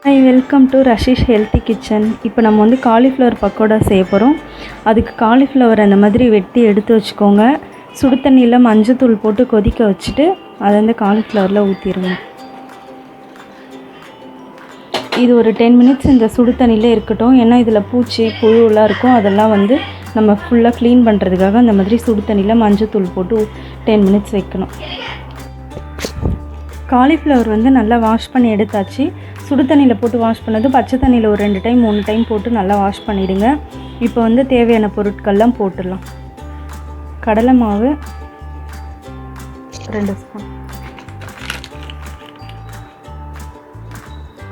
Hi, welcome to Rashish Healthy Kitchen. இப்போ நம்ம வந்து காலிஃப்ளவர் பக்கோடா செய்ய போகிறோம். அதுக்கு காலிஃப்ளவர் அந்த மாதிரி வெட்டி எடுத்து வச்சுக்கோங்க. சுடு தண்ணியில் மஞ்சத்தூள் போட்டு கொதிக்க வச்சுட்டு அதை வந்து காலிஃப்ளவரில் ஊற்றிடுங்க. இது ஒரு 10 minutes இந்த சுடு தண்ணியிலே இருக்கட்டும். ஏன்னா இதில் பூச்சி புழுலாம் இருக்கும். அதெல்லாம் வந்து நம்ம ஃபுல்லாக க்ளீன் பண்ணுறதுக்காக அந்த மாதிரி சுடு தண்ணியில் மஞ்சத்தூள் போட்டு 10 minutes வைக்கணும். காலிஃப்ளவர் வந்து நல்லா வாஷ் பண்ணி எடுத்தாச்சு. சுடு தண்ணியில் போட்டு வாஷ் பண்ணது பச்சை தண்ணியில் ஒரு 2 டைம் 3 டைம் போட்டு நல்லா வாஷ் பண்ணிவிடுங்க. இப்போ வந்து தேவையான பொருட்கள்லாம் போட்டுடலாம். கடலை மாவு 2 ஸ்பூன்,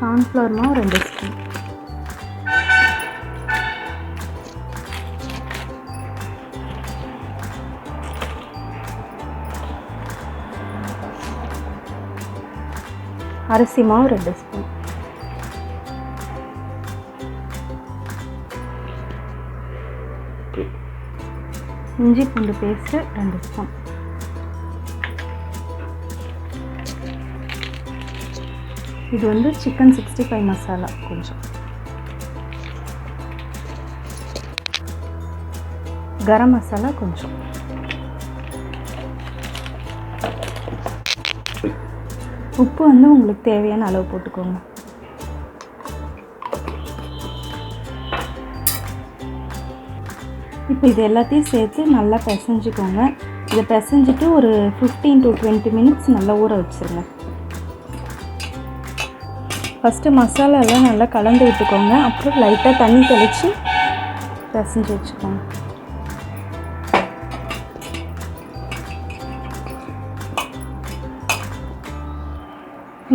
கார்ன்ஃப்ளவர் மாவு 2 ஸ்பூன், அரிசி மாவு 2 ஸ்பூன், இஞ்சி பூண்டு பேஸ்ட்டு 2 ஸ்பூன், இது வந்து சிக்கன் 65 மசாலா கொஞ்சம், கரம் மசாலா கொஞ்சம், உப்பு வந்து உங்களுக்கு தேவையான அளவு போட்டுக்கோங்க. இப்போ இது எல்லாத்தையும் சேர்த்து நல்லா பிசைஞ்சிக்கோங்க. இதை பிசைஞ்சிட்டு ஒரு 15 to 20 minutes நல்லா ஊற வச்சுருங்க. ஃபஸ்ட்டு மசாலாலாம் நல்லா கலந்து விட்டுக்கோங்க. அப்புறம் லைட்டாக தண்ணி தெளித்து பிசைஞ்சு வச்சுக்கோங்க.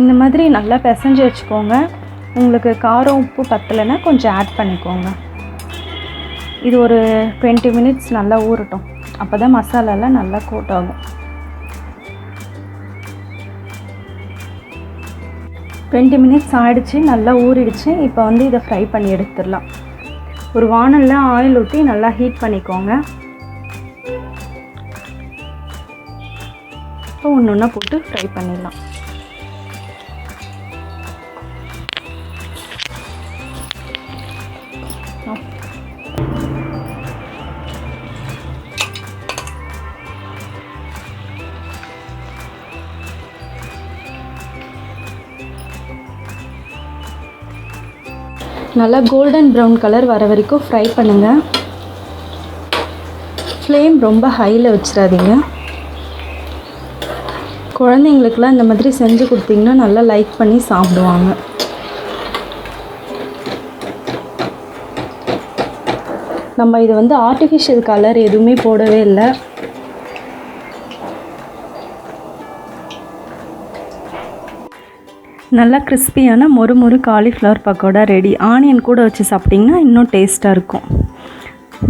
இந்த மாதிரி நல்லா பிசைஞ்சு வச்சுக்கோங்க. உங்களுக்கு காரம் உப்பு பத்தலைன்னா கொஞ்சம் ஆட் பண்ணிக்கோங்க. இது ஒரு 20 minutes நல்லா ஊறட்டும். அப்போ தான் மசாலாலாம் நல்லா கோட் ஆகும். 20 minutes ஆகிடுச்சு, நல்லா ஊறிடுச்சு. இப்போ வந்து இதை ஃப்ரை பண்ணி எடுத்துடலாம். ஒரு வானலில் ஆயில் ஊற்றி நல்லா ஹீட் பண்ணிக்கோங்க. இப்போ ஒன்று ஒன்றா போட்டு ஃப்ரை பண்ணிடலாம். நல்லா கோல்டன் ப்ரௌன் கலர் வர வரைக்கும் ஃப்ரை பண்ணுங்கள். ஃப்ளேம் ரொம்ப ஹையில் வச்சிடாதீங்க. குழந்தைங்களுக்கெல்லாம் இந்த மாதிரி செஞ்சு கொடுத்தீங்கன்னா நல்லா லைக் பண்ணி சாப்பிடுவாங்க. நம்ம இது வந்து ஆர்டிஃபிஷியல் கலர் எதுவுமே போடவே இல்லை. நல்லா கிறிஸ்பியான மொறு காலிஃப்ளவர் பக்கோடா ரெடி. ஆனியன் கூட வச்சு சாப்பிட்டிங்கன்னா இன்னும் டேஸ்ட்டாக இருக்கும்.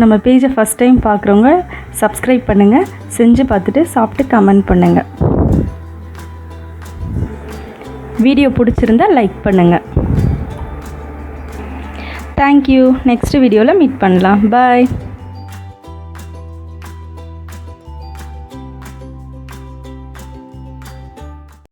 நம்ம பேஜை ஃபஸ்ட் டைம் பார்க்குறவங்க சப்ஸ்கிரைப் பண்ணுங்கள். செஞ்சு பார்த்துட்டு சாப்பிட்டு கமெண்ட் பண்ணுங்கள். வீடியோ பிடிச்சிருந்தா லைக் பண்ணுங்கள். தேங்க்யூ. நெக்ஸ்ட் வீடியோவில் மீட் பண்ணலாம். பாய்.